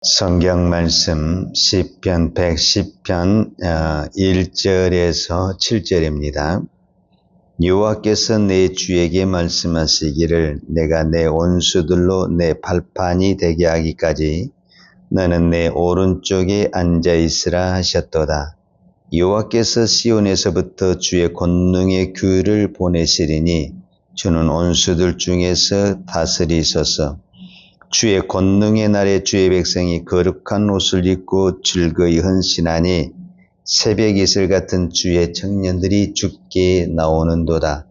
성경 말씀 시편 110편 1절에서 7절입니다. 여호와께서 내 주에게 말씀하시기를 내가 내 원수들로 내 발판이 되게 하기까지 너는 내 오른쪽에 앉아 있으라 하셨도다. 여호와께서 시온에서부터 주의 권능의 규를 보내시리니 주는 원수들 중에서 다스리소서. 주의 권능의 날에 주의 백성이 거룩한 옷을 입고 즐거이 헌신하니 새벽 이슬 같은 주의 청년들이 주께 나오는도다.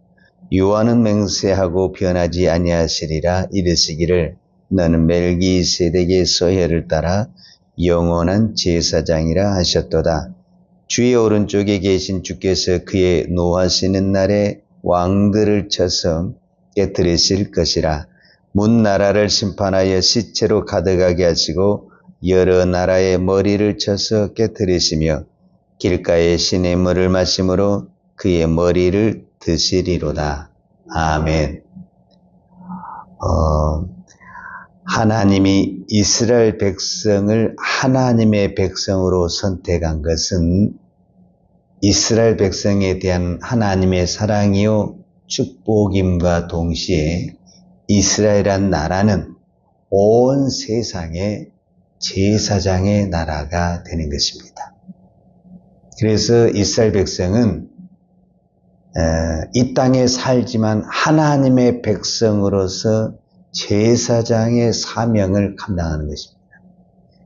여호와는 맹세하고 변하지 아니하시리라 이르시기를 너는 멜기세덱의 서해를 따라 영원한 제사장이라 하셨도다. 주의 오른쪽에 계신 주께서 그의 노하시는 날에 왕들을 쳐서 깨뜨리실 것이라. 문 나라를 심판하여 시체로 가득하게 하시고 여러 나라의 머리를 쳐서 깨뜨리시며 길가의 시냇물을 마심으로 그의 머리를 드시리로다. 아멘. 하나님이 이스라엘 백성을 하나님의 백성으로 선택한 것은 이스라엘 백성에 대한 하나님의 사랑이요 축복임과 동시에 이스라엘이란 나라는 온 세상의 제사장의 나라가 되는 것입니다. 그래서 이스라엘 백성은 이 땅에 살지만 하나님의 백성으로서 제사장의 사명을 감당하는 것입니다.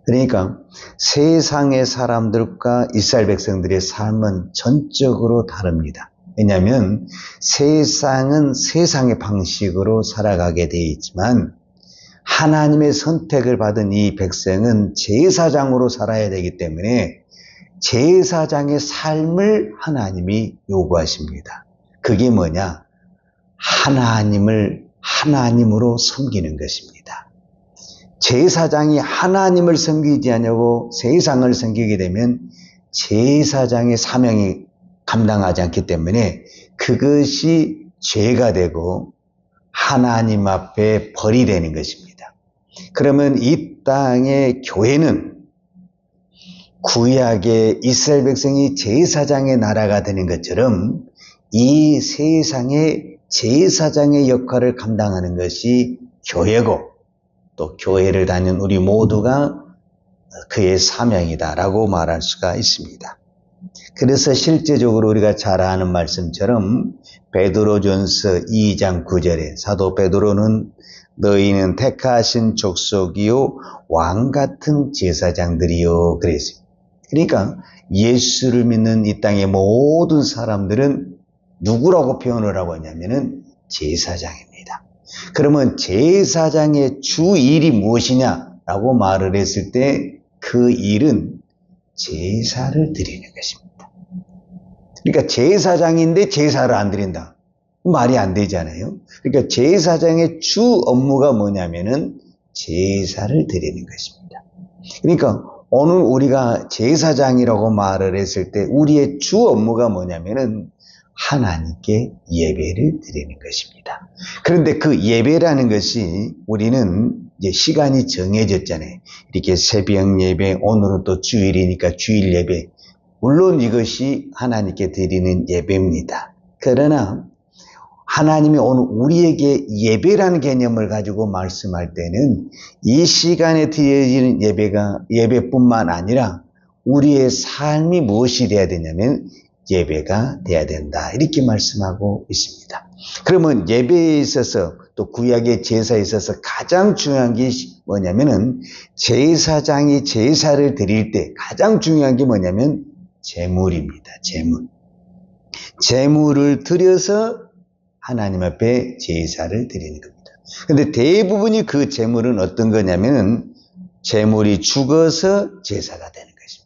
그러니까 세상의 사람들과 이스라엘 백성들의 삶은 전적으로 다릅니다. 왜냐하면 세상은 세상의 방식으로 살아가게 되어 있지만 하나님의 선택을 받은 이 백성은 제사장으로 살아야 되기 때문에 제사장의 삶을 하나님이 요구하십니다. 그게 뭐냐? 하나님을 하나님으로 섬기는 것입니다. 제사장이 하나님을 섬기지 않냐고 세상을 섬기게 되면 제사장의 사명이 감당하지 않기 때문에 그것이 죄가 되고 하나님 앞에 벌이 되는 것입니다. 그러면 이 땅의 교회는 구약의 이스라엘 백성이 제사장의 나라가 되는 것처럼 이 세상의 제사장의 역할을 감당하는 것이 교회고 또 교회를 다니는 우리 모두가 그의 사명이다라고 말할 수가 있습니다. 그래서 실제적으로 우리가 잘 아는 말씀처럼 베드로전서 2장 9절에 사도 베드로는 너희는 택하신 족속이요 왕 같은 제사장들이요 그랬어요. 그러니까 예수를 믿는 이 땅의 모든 사람들은 누구라고 표현을 하고 있냐면은 제사장입니다. 그러면 제사장의 주 일이 무엇이냐라고 말을 했을 때 그 일은 제사를 드리는 것입니다. 그러니까 제사장인데 제사를 안 드린다. 말이 안 되잖아요. 그러니까 제사장의 주 업무가 뭐냐면은 제사를 드리는 것입니다. 그러니까 오늘 우리가 제사장이라고 말을 했을 때 우리의 주 업무가 뭐냐면은 하나님께 예배를 드리는 것입니다. 그런데 그 예배라는 것이 우리는 이제 시간이 정해졌잖아요. 이렇게 새벽 예배, 오늘은 또 주일이니까 주일 예배. 물론 이것이 하나님께 드리는 예배입니다. 그러나 하나님이 오늘 우리에게 예배라는 개념을 가지고 말씀할 때는 이 시간에 드려지는 예배뿐만 아니라 우리의 삶이 무엇이 돼야 되냐면 예배가 돼야 된다. 이렇게 말씀하고 있습니다. 그러면 예배에 있어서 또 구약의 제사에 있어서 가장 중요한 게 뭐냐면은 제사장이 제사를 드릴 때 가장 중요한 게 뭐냐면 제물입니다. 제물. 제물을 드려서 하나님 앞에 제사를 드리는 겁니다. 근데 대부분이 그 제물은 어떤 거냐면은 제물이 죽어서 제사가 되는 것입니다.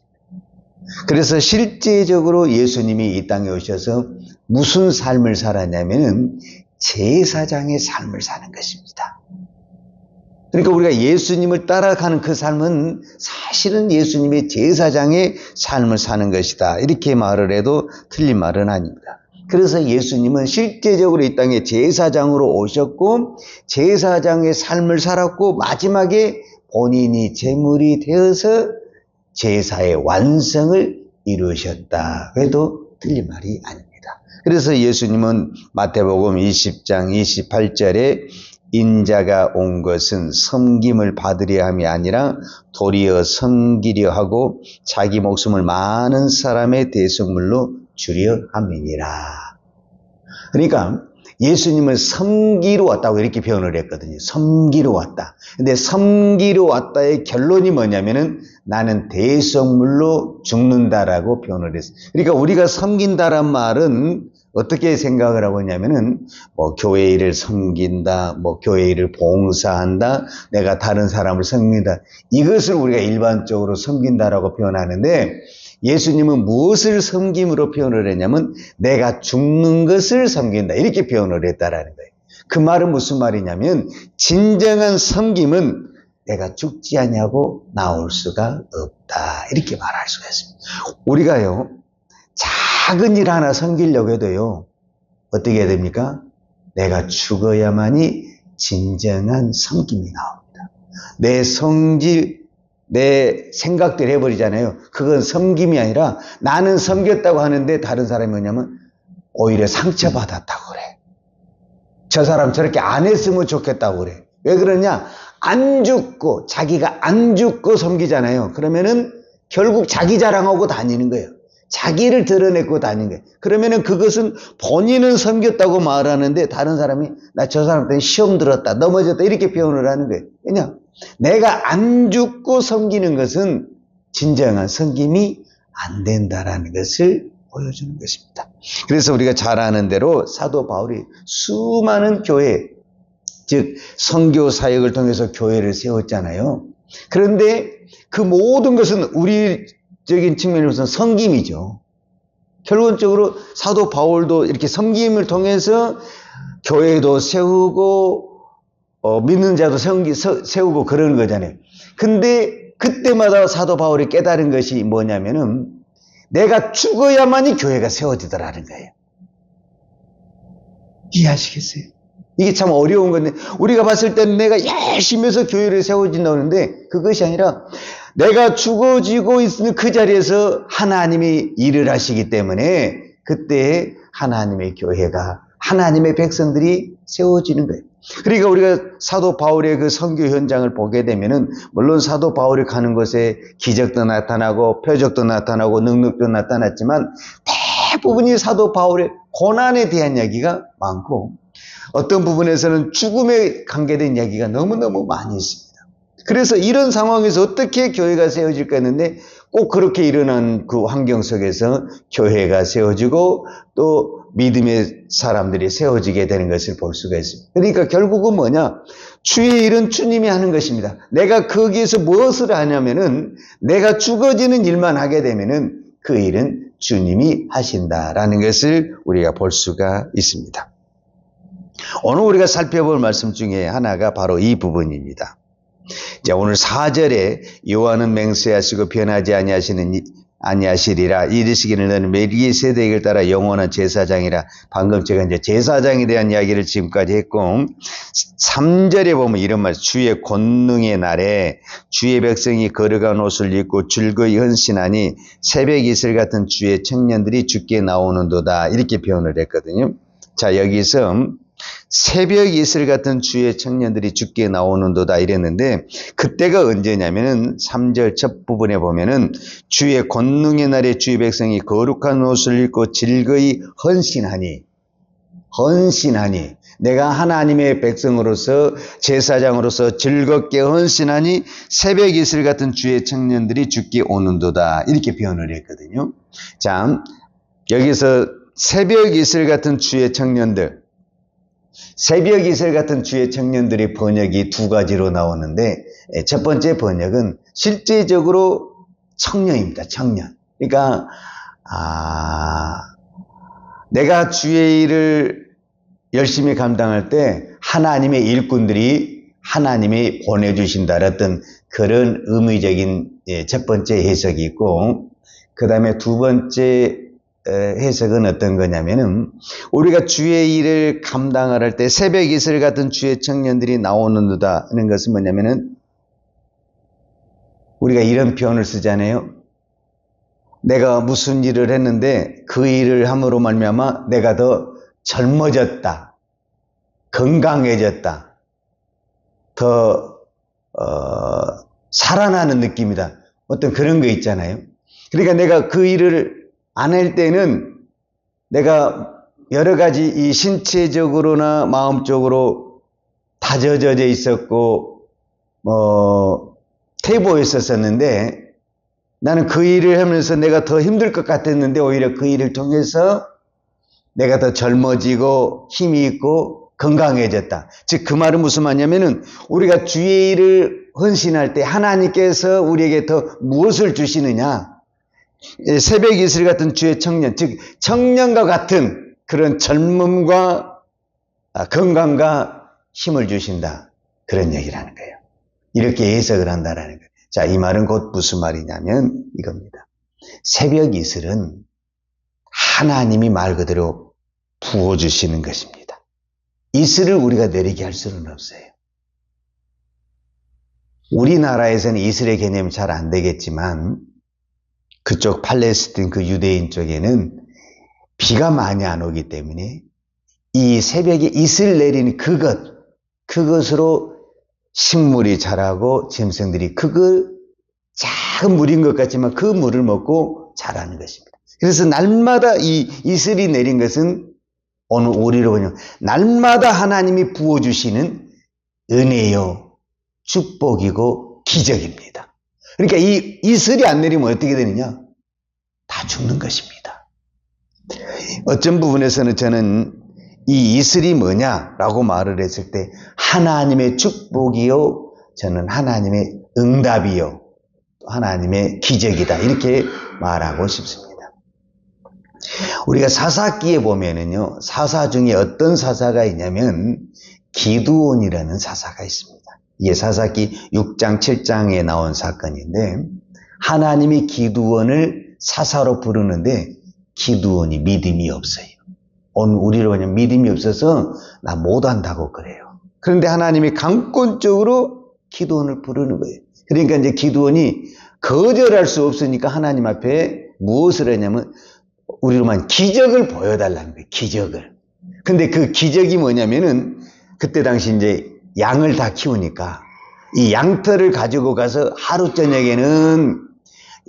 그래서 실제적으로 예수님이 이 땅에 오셔서 무슨 삶을 살았냐면은 제사장의 삶을 사는 것입니다. 그러니까 우리가 예수님을 따라가는 그 삶은 사실은 예수님의 제사장의 삶을 사는 것이다. 이렇게 말을 해도 틀린 말은 아닙니다. 그래서 예수님은 실제적으로 이 땅에 제사장으로 오셨고 제사장의 삶을 살았고 마지막에 본인이 제물이 되어서 제사의 완성을 이루셨다 해도 틀린 말이 아닙니다. 그래서 예수님은 마태복음 20장 28절에 인자가 온 것은 섬김을 받으려 함이 아니라 도리어 섬기려 하고 자기 목숨을 많은 사람의 대속물로 주려 함이니라. 그러니까 예수님은 섬기러 왔다고 이렇게 표현을 했거든요. 섬기러 왔다. 근데 섬기러 왔다의 결론이 뭐냐면은 나는 대속물로 죽는다라고 표현을 했어요. 그러니까 우리가 섬긴다란 말은 어떻게 생각을 하고 있냐면은 뭐 교회 일을 섬긴다, 뭐 교회 일을 봉사한다, 내가 다른 사람을 섬긴다. 이것을 우리가 일반적으로 섬긴다라고 표현하는데 예수님은 무엇을 섬김으로 표현을 했냐면 내가 죽는 것을 섬긴다 이렇게 표현을 했다라는 거예요. 그 말은 무슨 말이냐면 진정한 섬김은 내가 죽지 않냐고 나올 수가 없다 이렇게 말할 수가 있습니다. 우리가요 작은 일 하나 섬기려고 해도요 어떻게 해야 됩니까? 내가 죽어야만이 진정한 섬김이 나옵니다. 내 성질 내 생각대로 해버리잖아요. 그건 섬김이 아니라 나는 섬겼다고 하는데 다른 사람이 뭐냐면 오히려 상처받았다고 그래. 저 사람 저렇게 안 했으면 좋겠다고 그래. 왜 그러냐? 안 죽고 자기가 안 죽고 섬기잖아요. 그러면은 결국 자기 자랑하고 다니는 거예요. 자기를 드러내고 다니는 거예요. 그러면은 그것은 본인은 섬겼다고 말하는데 다른 사람이 나 저 사람 때문에 시험 들었다 넘어졌다 이렇게 표현을 하는 거예요. 왜냐? 내가 안 죽고 섬기는 것은 진정한 섬김이 안 된다라는 것을 보여주는 것입니다. 그래서 우리가 잘 아는 대로 사도 바울이 수많은 교회, 즉 선교 사역을 통해서 교회를 세웠잖아요. 그런데 그 모든 것은 우리적인 측면에서는 섬김이죠. 결론적으로 사도 바울도 이렇게 섬김을 통해서 교회도 세우고 믿는 자도 세우고 그러는 거잖아요. 근데 그때마다 사도 바울이 깨달은 것이 뭐냐면은 내가 죽어야만이 교회가 세워지더라는 거예요. 이해하시겠어요? 이게 참 어려운 건데 우리가 봤을 때는 내가 열심히 해서 교회를 세워진다고 하는데 그것이 아니라 내가 죽어지고 있는 그 자리에서 하나님이 일을 하시기 때문에 그때 하나님의 교회가 하나님의 백성들이 세워지는 거예요. 그러니까 우리가 사도 바울의 그 선교 현장을 보게 되면은 물론 사도 바울이 가는 곳에 기적도 나타나고 표적도 나타나고 능력도 나타났지만 대부분이 사도 바울의 고난에 대한 이야기가 많고 어떤 부분에서는 죽음에 관계된 이야기가 너무너무 많이 있습니다. 그래서 이런 상황에서 어떻게 교회가 세워질까 했는데 꼭 그렇게 일어난 그 환경 속에서 교회가 세워지고 또 믿음의 사람들이 세워지게 되는 것을 볼 수가 있습니다. 그러니까 결국은 뭐냐? 주의 일은 주님이 하는 것입니다. 내가 거기에서 무엇을 하냐면은 내가 죽어지는 일만 하게 되면은 그 일은 주님이 하신다라는 것을 우리가 볼 수가 있습니다. 오늘 우리가 살펴볼 말씀 중에 하나가 바로 이 부분입니다. 자, 오늘 4절에 여호와는 맹세하시고 변하지 아니하시리라 이르시기를 너는 멜기세덱을 따라 영원한 제사장이라. 방금 제가 이제 제사장에 대한 이야기를 지금까지 했고 3절에 보면 이런 말 주의 권능의 날에 주의 백성이 거룩한 옷을 입고 즐거이 헌신하니 새벽 이슬 같은 주의 청년들이 주께 나오는도다 이렇게 표현을 했거든요. 자, 여기서 새벽 이슬 같은 주의 청년들이 주께 나오는도다 이랬는데 그때가 언제냐면은 3절 첫 부분에 보면은 주의 권능의 날에 주의 백성이 거룩한 옷을 입고 즐거이 헌신하니 내가 하나님의 백성으로서 제사장으로서 즐겁게 헌신하니 새벽 이슬 같은 주의 청년들이 주께 오는도다 이렇게 표현을 했거든요. 자, 여기서 새벽 이슬 같은 주의 청년들 새벽 이슬 같은 주의 청년들의 번역이 두 가지로 나오는데 첫 번째 번역은 실제적으로 청년입니다. 청년. 그러니까 내가 주의 일을 열심히 감당할 때 하나님의 일꾼들이 하나님이 보내주신다 어떤 그런 의미적인 첫 번째 해석이 있고 그 다음에 두 번째 해석은 어떤 거냐면은 우리가 주의 일을 감당할 때 새벽 이슬 같은 주의 청년들이 나오는도다 하는 것은 뭐냐면은 우리가 이런 표현을 쓰잖아요. 내가 무슨 일을 했는데 그 일을 함으로 말미암아 내가 더 젊어졌다, 건강해졌다, 더 살아나는 느낌이다. 어떤 그런 거 있잖아요. 그러니까 내가 그 일을 안 할 때는 내가 여러 가지 이 신체적으로나 마음적으로 다져져 있었고 퇴보했었는데, 나는 그 일을 하면서 내가 더 힘들 것 같았는데 오히려 그 일을 통해서 내가 더 젊어지고 힘이 있고 건강해졌다. 즉 그 말은 무슨 말이냐면은 우리가 주의 일을 헌신할 때 하나님께서 우리에게 더 무엇을 주시느냐? 새벽 이슬 같은 주의 청년, 즉 청년과 같은 그런 젊음과 건강과 힘을 주신다. 그런 얘기를 하는 거예요. 이렇게 해석을 한다라는 거예요. 자, 이 말은 곧 무슨 말이냐면 이겁니다. 새벽 이슬은 하나님이 말 그대로 부어주시는 것입니다. 이슬을 우리가 내리게 할 수는 없어요. 우리나라에서는 이슬의 개념이 잘 안 되겠지만 그쪽 팔레스틴 그 유대인 쪽에는 비가 많이 안 오기 때문에 이 새벽에 이슬 내리는 그것으로 식물이 자라고 짐승들이 작은 물인 것 같지만 그 물을 먹고 자라는 것입니다. 그래서 날마다 이 이슬이 내린 것은 오늘 우리로 보면 날마다 하나님이 부어주시는 은혜요, 축복이고 기적입니다. 그러니까 이 이슬이 안 내리면 어떻게 되느냐? 다 죽는 것입니다. 어떤 부분에서는 저는 이 이슬이 뭐냐라고 말을 했을 때 하나님의 축복이요, 저는 하나님의 응답이요, 하나님의 기적이다, 이렇게 말하고 싶습니다. 우리가 사사기에 보면은요, 사사 중에 어떤 사사가 있냐면 기드온이라는 사사가 있습니다. 이게 사사기 6장 7장에 나온 사건인데, 하나님이 기드온을 사사로 부르는데 기드온이 믿음이 없어요. 오늘 우리로 그냥 믿음이 없어서 나 못한다고 그래요. 그런데 하나님이 강권적으로 기드온을 부르는 거예요. 그러니까 이제 기드온이 거절할 수 없으니까 하나님 앞에 무엇을 하냐면 우리로 말하면 기적을 보여달라는 거예요. 기적을. 근데 그 기적이 뭐냐면은 그때 당시 이제 양을 다 키우니까 이 양털을 가지고 가서 하루 저녁에는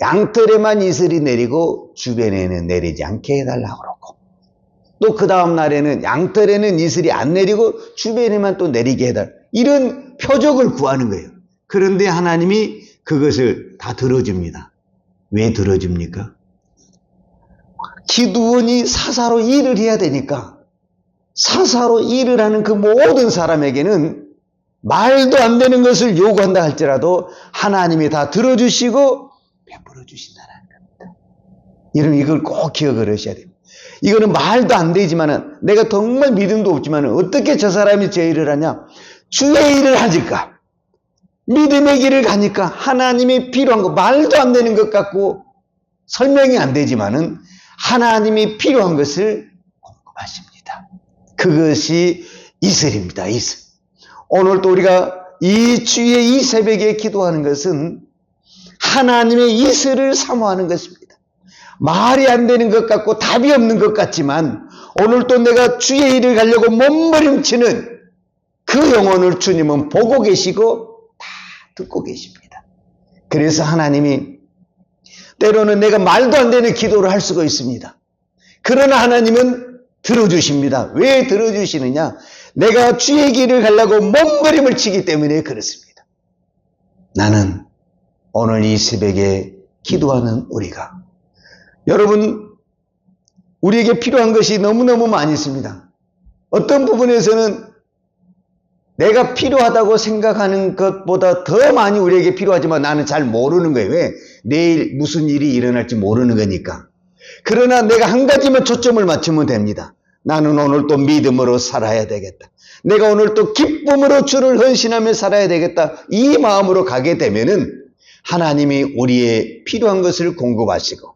양털에만 이슬이 내리고 주변에는 내리지 않게 해달라고 그러고, 또 그 다음 날에는 양털에는 이슬이 안 내리고 주변에만 또 내리게 해달라, 이런 표적을 구하는 거예요. 그런데 하나님이 그것을 다 들어줍니다. 왜 들어줍니까? 기드온이 사사로 일을 해야 되니까, 사사로 일을 하는 그 모든 사람에게는 말도 안 되는 것을 요구한다 할지라도 하나님이 다 들어주시고 베풀어 주신다는 겁니다. 여러분 이걸 꼭 기억을 하셔야 돼요. 이거는 말도 안 되지만은, 내가 정말 믿음도 없지만은 어떻게 저 사람이 제 일을 하냐? 주의 일을 하니까, 믿음의 길을 가니까 하나님이 필요한 거, 말도 안 되는 것 같고 설명이 안 되지만은 하나님이 필요한 것을 공급하십니다. 그것이 이슬입니다. 이슬. 오늘 또 우리가 이 주의 이 새벽에 기도하는 것은 하나님의 이슬을 사모하는 것입니다. 말이 안 되는 것 같고 답이 없는 것 같지만 오늘 또 내가 주의 일을 가려고 몸부림치는 그 영혼을 주님은 보고 계시고 다 듣고 계십니다. 그래서 하나님이 때로는 내가 말도 안 되는 기도를 할 수가 있습니다. 그러나 하나님은 들어주십니다. 왜 들어주시느냐? 내가 주의 길을 가려고 몸부림을 치기 때문에 그렇습니다. 나는 오늘 이 새벽에 기도하는 우리가, 여러분 우리에게 필요한 것이 너무너무 많이 있습니다. 어떤 부분에서는 내가 필요하다고 생각하는 것보다 더 많이 우리에게 필요하지만 나는 잘 모르는 거예요. 왜? 내일 무슨 일이 일어날지 모르는 거니까. 그러나 내가 한 가지만 초점을 맞추면 됩니다. 나는 오늘 또 믿음으로 살아야 되겠다. 내가 오늘 또 기쁨으로 주를 헌신하며 살아야 되겠다. 이 마음으로 가게 되면은 하나님이 우리의 필요한 것을 공급하시고,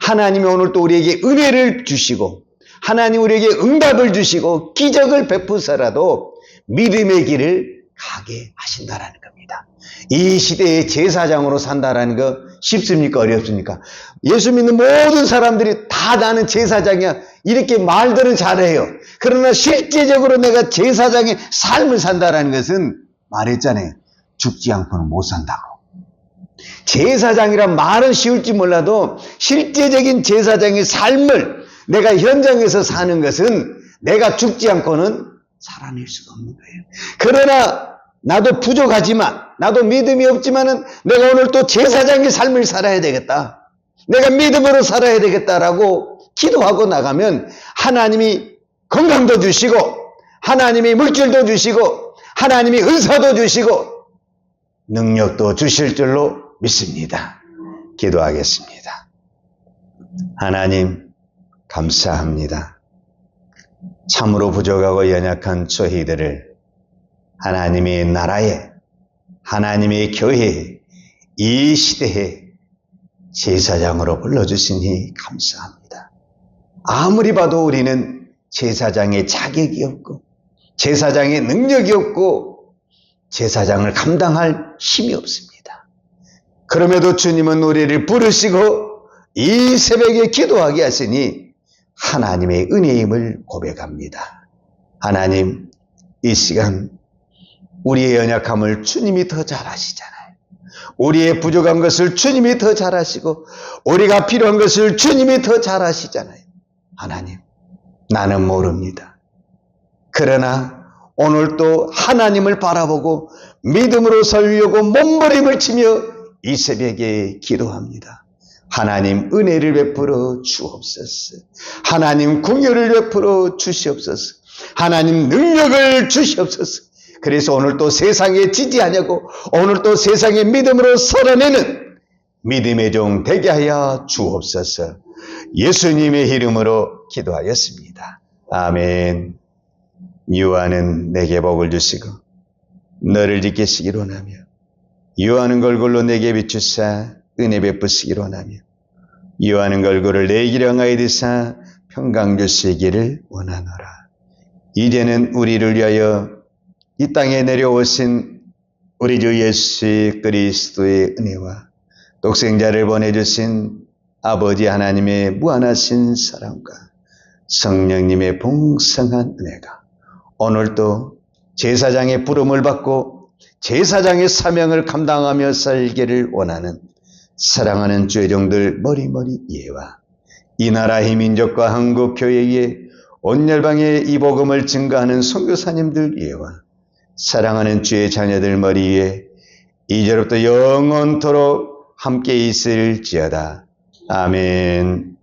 하나님이 오늘 또 우리에게 은혜를 주시고, 하나님 우리에게 응답을 주시고 기적을 베푸서라도 믿음의 길을 가게 하신다라는 겁니다. 이 시대의 제사장으로 산다라는 거 쉽습니까? 어렵습니까? 예수 믿는 모든 사람들이 다 나는 제사장이야 이렇게 말들은 잘해요. 그러나 실제적으로 내가 제사장의 삶을 산다라는 것은 말했잖아요. 죽지 않고는 못 산다고. 제사장이란 말은 쉬울지 몰라도 실제적인 제사장의 삶을 내가 현장에서 사는 것은 내가 죽지 않고는 살아낼 수가 없는 거예요. 그러나 나도 부족하지만 나도 믿음이 없지만은 내가 오늘 또 제사장의 삶을 살아야 되겠다. 내가 믿음으로 살아야 되겠다라고 기도하고 나가면 하나님이 건강도 주시고 하나님이 물질도 주시고 하나님이 은사도 주시고 능력도 주실 줄로 믿습니다. 기도하겠습니다. 하나님 감사합니다. 참으로 부족하고 연약한 저희들을 하나님의 나라에 하나님의 교회에 이 시대에 제사장으로 불러주시니 감사합니다. 아무리 봐도 우리는 제사장의 자격이 없고 제사장의 능력이 없고 제사장을 감당할 힘이 없습니다. 그럼에도 주님은 우리를 부르시고 이 새벽에 기도하게 하시니 하나님의 은혜임을 고백합니다. 하나님, 이 시간 우리의 연약함을 주님이 더 잘 아시잖아요. 우리의 부족한 것을 주님이 더 잘 아시고 우리가 필요한 것을 주님이 더 잘 아시잖아요. 하나님, 나는 모릅니다. 그러나 오늘 또 하나님을 바라보고 믿음으로 살려고 몸부림을 치며 이 새벽에 기도합니다. 하나님 은혜를 베풀어 주옵소서. 하나님 긍휼을 베풀어 주시옵소서. 하나님 능력을 주시옵소서. 그래서 오늘 또 세상에 지지하냐고 오늘 또 세상의 믿음으로 살아내는 믿음의 종 되게 하여 주옵소서. 예수님의 이름으로 기도하였습니다. 아멘. 유하는 내게 복을 주시고 너를 지키시기로 원하며 유하는 걸굴로 내게 비추사 은혜 베푸시기로 원하며 유하는 걸굴을 내 길에 향하여 드사 평강 주시기를 원하노라. 이제는 우리를 위하여 이 땅에 내려오신 우리 주 예수 그리스도의 은혜와 독생자를 보내주신 아버지 하나님의 무한하신 사랑과 성령님의 풍성한 은혜가 오늘도 제사장의 부름을 받고 제사장의 사명을 감당하며 살기를 원하는 사랑하는 죄종들 머리머리 예와 이 나라 이 민족과 한국 교회에 온 열방에 이 복음을 증거하는 선교사님들 예와 사랑하는 주의 자녀들 머리에 이제로부터 영원토록 함께 있을지어다. 아멘.